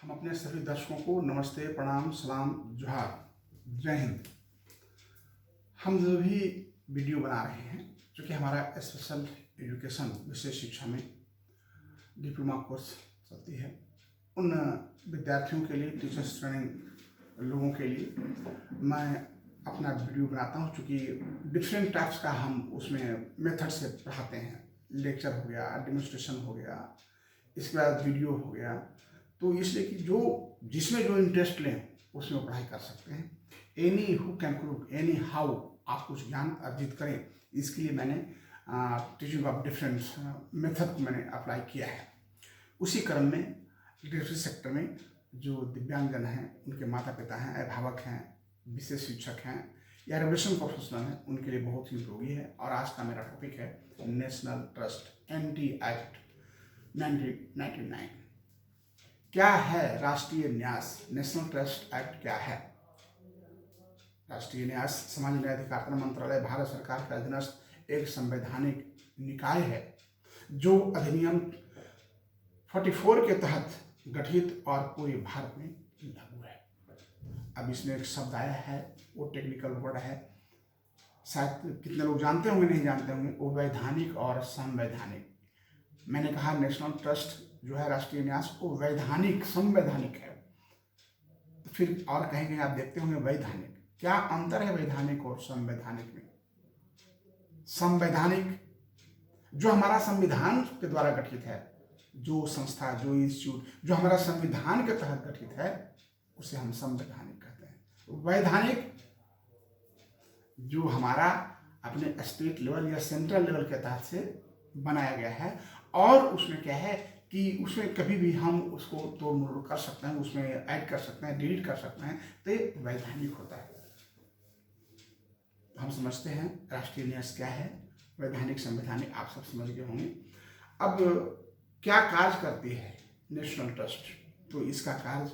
हम अपने सभी दर्शकों को नमस्ते, प्रणाम, सलाम, जोहार, जय हिंद। हम जो भी वीडियो बना रहे हैं, जो कि हमारा स्पेशल एजुकेशन विशेष शिक्षा में डिप्लोमा कोर्स चलती है, उन विद्यार्थियों के लिए, टीचर्स ट्रेनिंग लोगों के लिए मैं अपना वीडियो बनाता हूं। चूँकि डिफरेंट टाइप्स का हम उसमें मेथड से पढ़ाते हैं। लेक्चर हो गया, डेमोन्स्ट्रेशन हो गया, इसके बाद वीडियो हो गया। तो इसलिए कि जो जिसमें जो इंटरेस्ट लें उसमें वो पढ़ाई कर सकते हैं। Any who can cook, any how आप कुछ ज्ञान अर्जित करें, इसके लिए मैंने टीचिंग ऑफ डिफरेंट मेथड को मैंने अप्लाई किया है। उसी क्रम में लिटरेसी सेक्टर में जो दिव्यांगजन हैं, उनके माता पिता हैं, अभिभावक हैं, विशेष शिक्षक हैं या रेवोल्यूशन प्रोफेशनल हैं, उनके लिए बहुत ही उपयोगी है। और आज का मेरा टॉपिक है नेशनल ट्रस्ट एंटी एक्ट 1999। क्या है राष्ट्रीय न्यास? नेशनल ट्रस्ट एक्ट क्या है? राष्ट्रीय न्यास समाज न्याय अधिकारिता मंत्रालय भारत सरकार के अधीनस्थ एक संवैधानिक निकाय है जो अधिनियम 44 के तहत गठित और पूरे भारत में लागू है। अब इसमें एक शब्द आया है, वो टेक्निकल वर्ड है, शायद कितने लोग जानते होंगे, नहीं जानते होंगे, वो वैधानिक और संवैधानिक। मैंने कहा नेशनल ट्रस्ट जो है राष्ट्रीय न्यास, वो वैधानिक संवैधानिक है। फिर और कहीं कहीं आप देखते होंगे वैधानिक। क्या अंतर है वैधानिक और संवैधानिक में? संवैधानिक जो हमारा संविधान के द्वारा गठित है, जो संस्था, जो इंस्टीट्यूट जो हमारा संविधान के तहत गठित है, उसे हम संवैधानिक कहते हैं। वैधानिक जो हमारा अपने स्टेट लेवल या सेंट्रल लेवल के तहत से बनाया गया है, और उसमें क्या है कि उसमें कभी भी हम उसको तोड़ मरोड़ कर सकते हैं, उसमें ऐड कर सकते हैं, डिलीट कर सकते हैं, तो ये वैधानिक होता है। हम समझते हैं राष्ट्रीय न्यास क्या है, वैधानिक, संवैधानिक, आप सब समझ गए होंगे। अब क्या कार्य करती है नेशनल ट्रस्ट? तो इसका कार्य,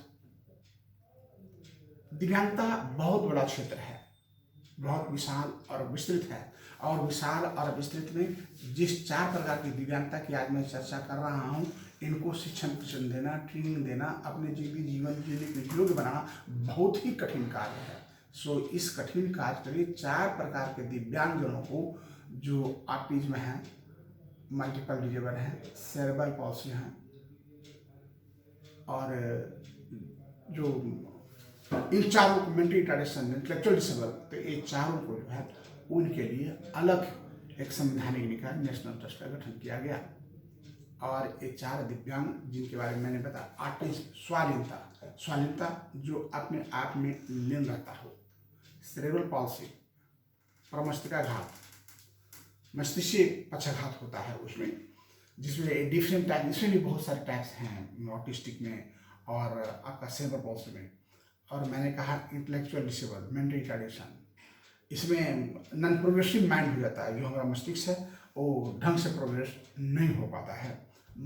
दिव्यांगता बहुत बड़ा क्षेत्र है, बहुत विशाल और विस्तृत है। और विशाल और विस्तृत में जिस 4 प्रकार की दिव्यांगता की आज मैं चर्चा कर रहा हूँ, इनको शिक्षण प्रशिक्षण देना, ट्रेनिंग देना, अपने जीवन जीने के योग्य बनाना बहुत ही कठिन कार्य है। सो इस कठिन कार्य के लिए 4 प्रकार के दिव्यांगजनों को, जो ऑटिज्म है, मल्टीपल डिसेबल है, सेरेब्रल पॉल्सी है, और जो इन चारों को मेंटली रिटार्डेशन, इंटेलेक्चुअल डिसेबल, तो ये चारों को जो है उनके लिए अलग एक संवैधानिक निकाय नेशनल ट्रस्ट का गठन किया गया। और ये 4 दिव्यांग जिनके बारे में मैंने बताया, ऑटिज्म, स्वाधीनता जो अपने आप में लीन रहता हो, सेरेब्रल पॉल्सी, प्रमस्तिष्काघात, मस्तिष्क पक्षाघात होता है उसमें, जिसमें डिफरेंट टाइप, इसमें भी बहुत सारे टाइप्स हैं ऑटिस्टिक में और आपका सेरेब्रल पॉल्सी में। और मैंने कहा इंटेलेक्चुअल डिसेबल, मेंटल रिटार्डेशन, इसमें नॉन प्रोग्रेसिव माइंड हो जाता है, जो हमारा मस्तिष्क है वो ढंग से प्रोग्रेस नहीं हो पाता है।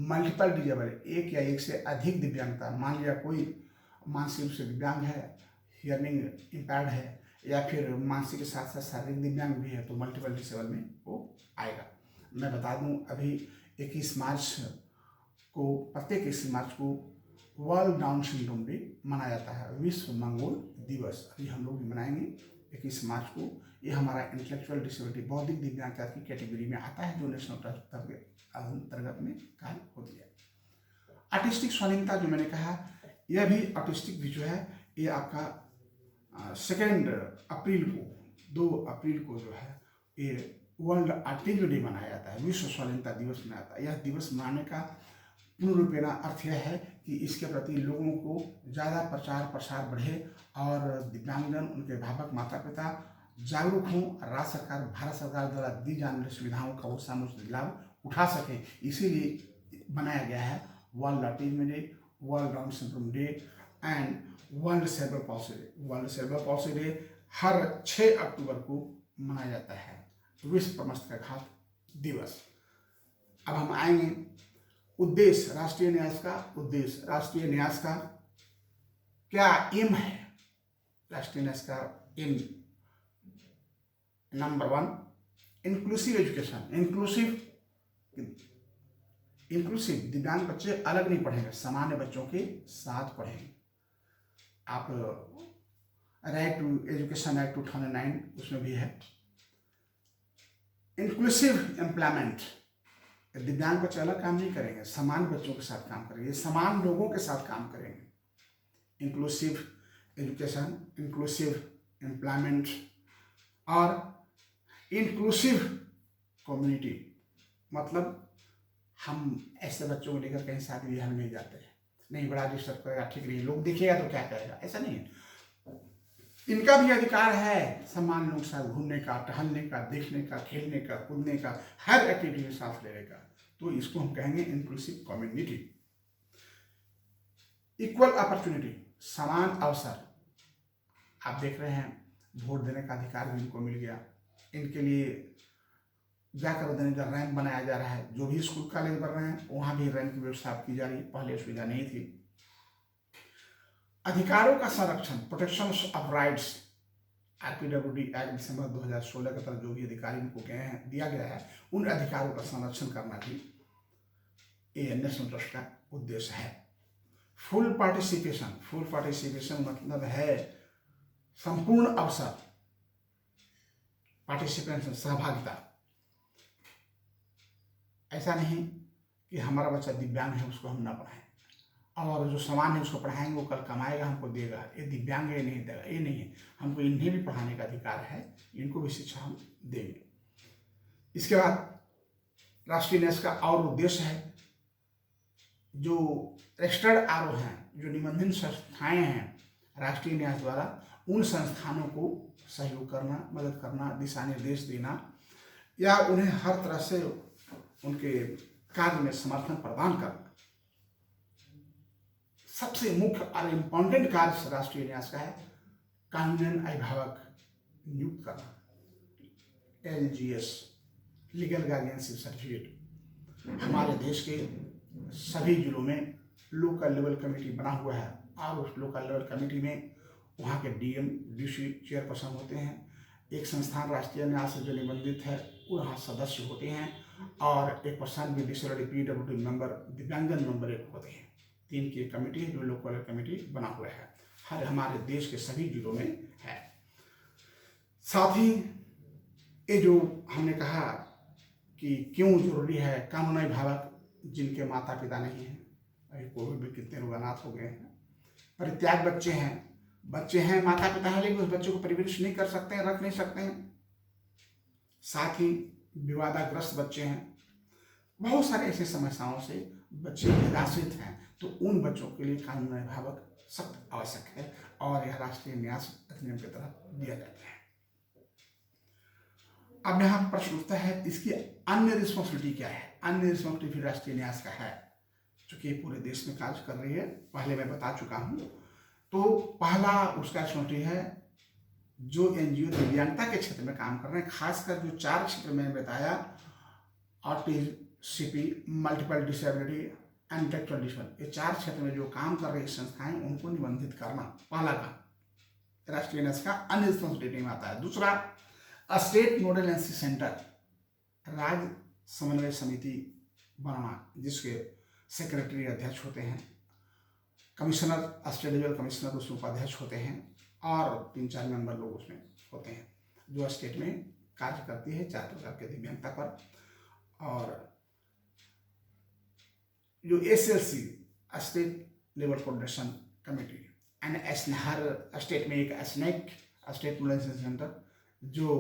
मल्टीपल डिसेबल, एक या एक से अधिक दिव्यांगता, मान लिया कोई मानसिक रूप से दिव्यांग है, हियरिंग इम्पेयर्ड है, या फिर मानसिक के साथ साथ शारीरिक दिव्यांग भी है, तो मल्टीपल डिसेबल में वो आएगा। मैं बता दूं, अभी 21 मार्च को, प्रत्येक 21 मार्च को वर्ल्ड डाउन सिंड्रोम डे मनाया जाता है, विश्व मंगोल दिवस। अभी हम लोग मनाएंगे 21 मार्च को। ये हमारा इंटेलेक्चुअल डिसेबिलिटी, बौद्धिक दिव्यांगता की कैटेगरी में आता है, जो नेशनल ट्रस्ट के अंतर्गत में कार्य होती है। ऑटिस्टिक स्वाधीनता जो मैंने कहा, यह भी ऑटिस्टिक भी जो है, ये आपका 2 अप्रैल को, 2 अप्रैल को जो है ये वर्ल्ड ऑटिज्म डे मनाया जाता है, विश्व स्वाधीनता दिवस मनाता है। यह दिवस मनाने का पूर्ण रूपेण अर्थ यह है कि इसके प्रति लोगों को ज़्यादा प्रचार प्रसार बढ़े और दिव्यांगजन, उनके अभिभावक, माता पिता जागरूक हों, राज्य सरकार, भारत सरकार द्वारा दी जाने वाली सुविधाओं का वो सामूहिक लाभ उठा सकें। इसीलिए बनाया गया है world autism day, world down syndrome day and world cerebral palsy day. World cerebral palsy day हर 6 अक्टूबर को मनाया जाता है, विश्व प्रमस्तिष्काघात दिवस। अब हम आएंगे उद्देश्य, राष्ट्रीय न्यास का उद्देश्य। राष्ट्रीय न्यास का क्या एम है? राष्ट्रीय न्यास का M, number 1, inclusive education, inclusive inclusive, दिव्यांग बच्चे अलग नहीं पढ़ेंगे, सामान्य बच्चों के साथ पढ़ेंगे। आप राइट टू एजुकेशन एक्ट 2009 उसमें भी है। इंक्लूसिव एम्प्लॉयमेंट, दिव्यांग बच्चे अलग काम नहीं करेंगे, समान बच्चों के साथ काम करेंगे, समान लोगों के साथ काम करेंगे। इंक्लूसिव एजुकेशन, इंक्लूसिव एम्प्लॉयमेंट और इंक्लूसिव कम्युनिटी। मतलब हम ऐसे बच्चों को लेकर कहीं शादी ब्याह में नहीं जाते हैं, नहीं बड़ा डिस्टर्ब करेगा, ठीक नहीं, लोग देखेगा तो क्या कहेगा, ऐसा नहीं है। इनका भी अधिकार है सम्मान लोग के साथ घूमने का, टहलने का, देखने का, खेलने का, कूदने का, हर एक्टिविटी में साथ लेने का। तो इसको हम कहेंगे इंक्लूसिव कम्युनिटी। इक्वल अपॉर्चुनिटी, समान अवसर। आप देख रहे हैं वोट देने का अधिकार भी इनको मिल गया। इनके लिए जाकर देने का रैंक बनाया जा रहा है। जो भी स्कूल कॉलेज बन रहे हैं वहाँ भी रैंक की व्यवस्था की जा रही है, पहले सुविधा नहीं थी। अधिकारों का संरक्षण, protection of rights, RPWD act दिसंबर 2016 के तहत जो भी अधिकार इनको दिया गया है, उन अधिकारों का संरक्षण करना भी ये नेशनल ट्रस्ट का उद्देश्य है। फुल पार्टिसिपेशन, फुल पार्टिसिपेशन मतलब है संपूर्ण अवसर, पार्टिसिपेशन सहभागिता। ऐसा नहीं कि हमारा बच्चा दिव्यांग है उसको हम ना पढ़ाएं, और जो समान है उसको पढ़ाएंगे वो कल कमाएगा हमको देगा, ये दिव्यांग है नहीं देगा, ये नहीं है। हमको इन्हें भी पढ़ाने का अधिकार है, इनको भी शिक्षा हम देंगे। इसके बाद राष्ट्रीय न्यास का और उद्देश्य है, जो रजिस्टर्ड आरओ हैं, जो निबंधन संस्थाएं हैं राष्ट्रीय न्यास द्वारा, उन संस्थानों को सहयोग करना, मदद करना, दिशा निर्देश देना या उन्हें हर तरह से उनके कार्य में समर्थन प्रदान करना। सबसे मुख्य और इम्पोर्टेंट कार्य राष्ट्रीय न्यास का है कानूनन अभिभावक नियुक्त करना, LGS, लीगल गार्डियनशिप सर्टिफिकेट। हमारे देश के सभी जिलों में लोकल लेवल कमेटी बना हुआ है, और उस लोकल लेवल कमेटी में वहाँ के DM, DC चेयरपर्सन होते हैं। एक संस्थान राष्ट्रीय न्यास से जो निबंधित है वो यहाँ सदस्य होते हैं, और एक पर्सन भी डिसेबल्ड PWD मेंबर, दिव्यांगजन मेंबर एक होते हैं। 3 की कमेटी है जो लोकल कमेटी बना हुआ है, हर हमारे देश के सभी जिलों में है। साथ ही ये जो हमने कहा कि क्यों जरूरी है कानूनी अभिभावक जिनके माता पिता नहीं हैं, अभी कोविड में कितने लोग अनाथ हो गए हैं, परित्याग बच्चे हैं, माता पिता हैं लेकिन उस बच्चे को परिवरिश नहीं कर सकते हैं, रख नहीं सकते हैं। साथ ही विवादाग्रस्त बच्चे हैं, बहुत सारे ऐसी समस्याओं से बच्चे निराश्रित हैं, तो उन बच्चों के लिए कानूनी अभिभावक सख्त आवश्यक है, और यह राष्ट्रीय न्यास अधिनियम के तहत दिया जाता है। अब यहाँ प्रश्न उठता है इसकी अन्य रिस्पॉन्सिबिलिटी क्या है। अन्य रिस्पॉन्सिबिलिटी भी राष्ट्रीय न्यास का है, चूंकि पूरे देश में कार्य कर रही है, पहले मैं बता चुका हूँ। तो पहला उसका रिस्पॉन्सिबिलिटी है, जो NGO दिव्यांगता के क्षेत्र में काम कर रहे हैं, खासकर जो 4 क्षेत्र में बताया, autism, CP, multiple disability, intellectual disability, ये 4 क्षेत्र में जो काम कर रही संस्थाएं उनको निबंधित करना पहला काम राष्ट्रीय न्यास का अन्य रिस्पॉन्सिबिलिटी में आता है। दूसरा, स्टेट नोडल एजेंसी सेंटर, राज्य समन्वय समिति बनाना, जिसके सेक्रेटरी अध्यक्ष होते हैं, कमिश्नर, स्टेट लेवल कमिश्नर उसमें उपाध्यक्ष होते हैं, और 3-4 मेंबर लोग उसमें होते हैं, जो स्टेट में कार्य करती है 4 प्रकार के दिव्यांगता पर। और जो SLC, state level coordination committee, and her state में एक SNEC, स्टेट नोडल सेंटर, जो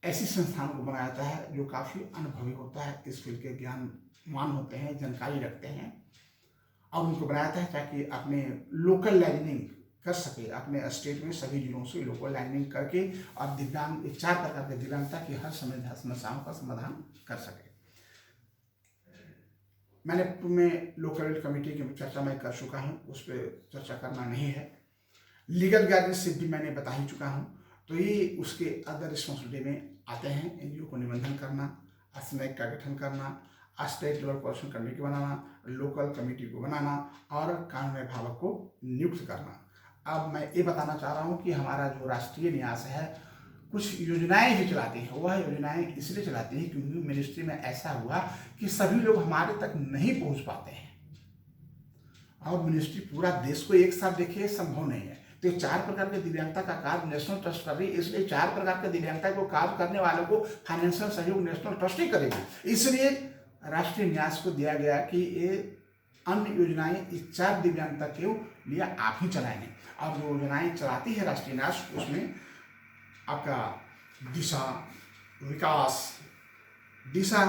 ऐसी संस्थानों को बनाया जाता है जो काफ़ी अनुभवी होता है, इस फील्ड के ज्ञानवान होते हैं, जानकारी रखते हैं, और उनको बनाया जाता है ताकि अपने लोकल लाइनिंग कर सके, अपने स्टेट में सभी जिलों से लोकल लाइनिंग करके, और दिव्यांग 4 प्रकार के दिव्यांगता की हर समस्याओं का समाधान कर सके। मैंने लोकल कमेटी की चर्चा मैं कर चुका हूँ, उस पर चर्चा करना नहीं है। लीगल गार्डियनशिप भी मैंने बता ही चुका हूँ। तो ये उसके अदर रिस्पॉन्सिबिलिटी में आते हैं, NGO को निबंधन करना, SNEC का गठन करना, स्टेट लेवल कोऑर्डिनेशन कमेटी बनाना, लोकल कमेटी को बनाना, और कानूनी अभिभावक को नियुक्त करना। अब मैं ये बताना चाह रहा हूँ कि हमारा जो राष्ट्रीय न्यास है कुछ योजनाएं भी चलाती है। वह योजनाएं इसलिए चलाती है क्योंकि मिनिस्ट्री में ऐसा हुआ कि सभी लोग हमारे तक नहीं पहुंच पाते हैं, और मिनिस्ट्री पूरा देश को एक साथ देखे संभव नहीं है। तो ये 4 प्रकार के दिव्यांगता का कार्य नेशनल ट्रस्ट कर रही है, इसलिए 4 प्रकार के दिव्यांगता को कार्य करने वालों को फाइनेंशियल सहयोग नेशनल ट्रस्ट ही करेगी। इसलिए राष्ट्रीय न्यास को दिया गया कि ये अन्य योजनाएं इस 4 दिव्यांगता के लिए आप ही चलाएंगे। और जो योजनाएं चलाती है राष्ट्रीय न्यास, उसमें आपका दिशा विकास, दिशा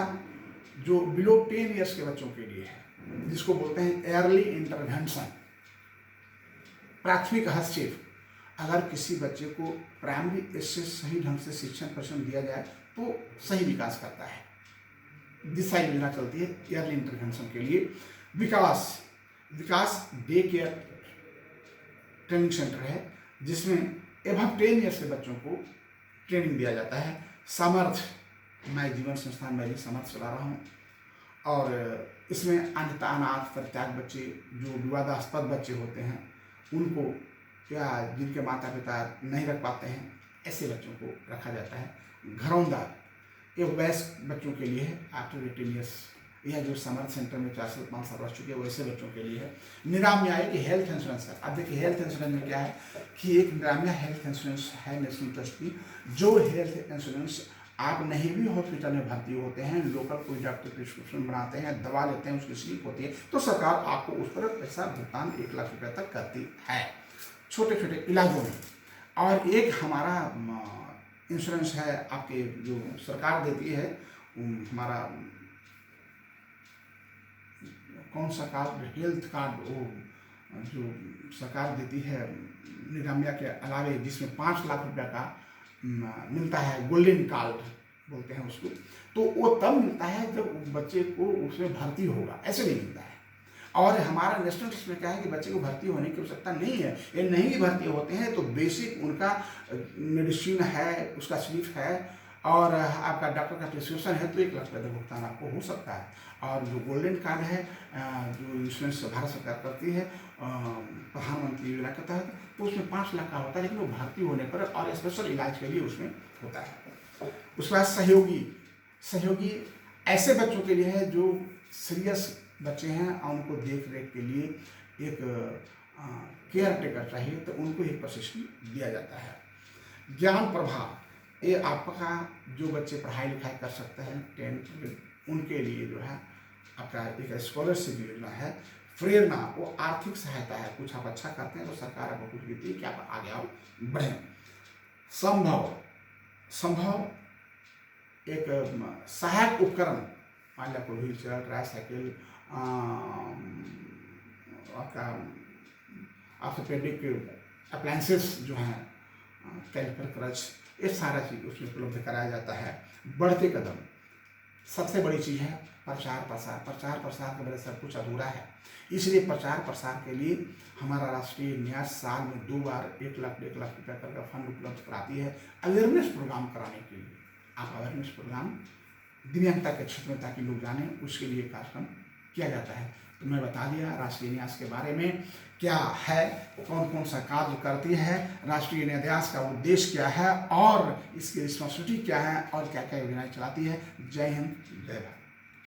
जो बिलो 10 ईयर्स के बच्चों के लिए है, जिसको बोलते हैं अर्ली इंटरवेंशन, प्राथमिक हस्तक्षेप। अगर किसी बच्चे को प्राइमरी एज से सही ढंग से शिक्षण प्रशिक्षण दिया जाए तो सही विकास करता है। दिशा योजना चलती है अर्ली इंटरवेंशन के लिए। विकास डे केयर ट्रेनिंग सेंटर है, जिसमें एबव 10 ईयर्स के बच्चों को ट्रेनिंग दिया जाता है। समर्थ, मैं जीवन संस्थान में भी समर्थ चला रहा हूँ, और इसमें अन्यथा अनाथ परित्याग बच्चे, जो विवादास्पद बच्चे होते हैं, उनको या जिनके माता पिता नहीं रख पाते हैं, ऐसे बच्चों को रखा जाता है। घरौंदा, ये वयस्क बच्चों के लिए है आफ्टर 18 ईयर्स। यह जो समर्थ सेंटर में 4 से 5 साल रह चुके हैं वैसे बच्चों के लिए है। निराम्या है कि हेल्थ इंश्योरेंस है। अब देखिए हेल्थ इंश्योरेंस में क्या है कि एक निराम्या हेल्थ इंश्योरेंस है नेशनल ट्रस्ट की, जो हेल्थ इंश्योरेंस आप नहीं भी हॉस्पिटल में भर्ती होते हैं, लोकल कोई डॉक्टर प्रिस्क्रिप्शन बनाते हैं, दवा लेते हैं, उसकी स्लिप होती है, तो सरकार आपको उस पर पैसा भुगतान 1 लाख रुपये तक करती है छोटे छोटे इलाजों में। और एक हमारा इंश्योरेंस है आपके, जो सरकार देती है, हमारा कौन सा कार्ड, हेल्थ कार्ड, वो जो सरकार देती है निराम्या के अलावे, जिसमें 5 लाख रुपये का मिलता है, गोल्डन कार्ड बोलते हैं उसको। तो वो तब मिलता है जब बच्चे को उसमें भर्ती होगा, ऐसे नहीं मिलता है। और हमारा नेशनल ट्रस्ट में क्या है कि बच्चे को भर्ती होने की आवश्यकता नहीं है। ये नहीं भी भर्ती होते हैं तो बेसिक उनका मेडिसिन है, उसका स्लिप है, और आपका डॉक्टर का प्रिस्क्रिप्शन है, तो 1 लाख रुपये का भुगतान आपको हो सकता है। और जो गोल्डन कार्ड है, जो इंश्योरेंस भारत सरकार करती है प्रधानमंत्री योजना के तहत, तो उसमें 5 लाख का होता है, लेकिन वो भर्ती होने पर और स्पेशल इलाज के लिए उसमें होता है। उसके बाद सहयोगी ऐसे बच्चों के लिए है जो सीरियस बच्चे हैं और उनको देख रेख के लिए एक केयर टेकर चाहिए, तो उनको एक प्रशिक्षण दिया जाता है। ज्ञान प्रभा, ये आपका जो बच्चे पढ़ाई लिखाई कर सकते हैं 10th, उनके लिए जो है आपका एक स्कॉलरशिप योजना है। प्रेरणा, वो आर्थिक सहायता है, कुछ आप अच्छा करते हैं तो सरकार आपको कुछ देती है कि आप आगे आओ बढ़ें। संभव एक सहायक उपकरण, मान लिया कोई व्हील चेयर, ट्राईसाइकिल, आपका ऑर्थोपेडिक अप्लायंसेस जो हैं, कैलिपर, क्रच, ये सारा चीज़ उसमें उपलब्ध कराया जाता है। बढ़ते कदम, सबसे बड़ी चीज़ है प्रचार प्रसार के बगैर सब कुछ अधूरा है। इसलिए प्रचार प्रसार के लिए हमारा राष्ट्रीय न्यास साल में 2 बार 1 लाख रुपये का फंड उपलब्ध कराती है अवेयरनेस प्रोग्राम कराने के लिए। आप अवेयरनेस प्रोग्राम दिव्यांगता के क्षेत्र में, ताकि लोग जाने, उसके लिए कार्यक्रम किया जाता है। तो मैं बता दिया राष्ट्रीय न्यास के बारे में क्या है, कौन कौन सा कार्य करती है, राष्ट्रीय न्यास का उद्देश्य क्या है, और इसकी रिस्पॉन्सिबिलिटी क्या है, और क्या क्या योजनाएं चलाती है। जय हिंद, जय भारत।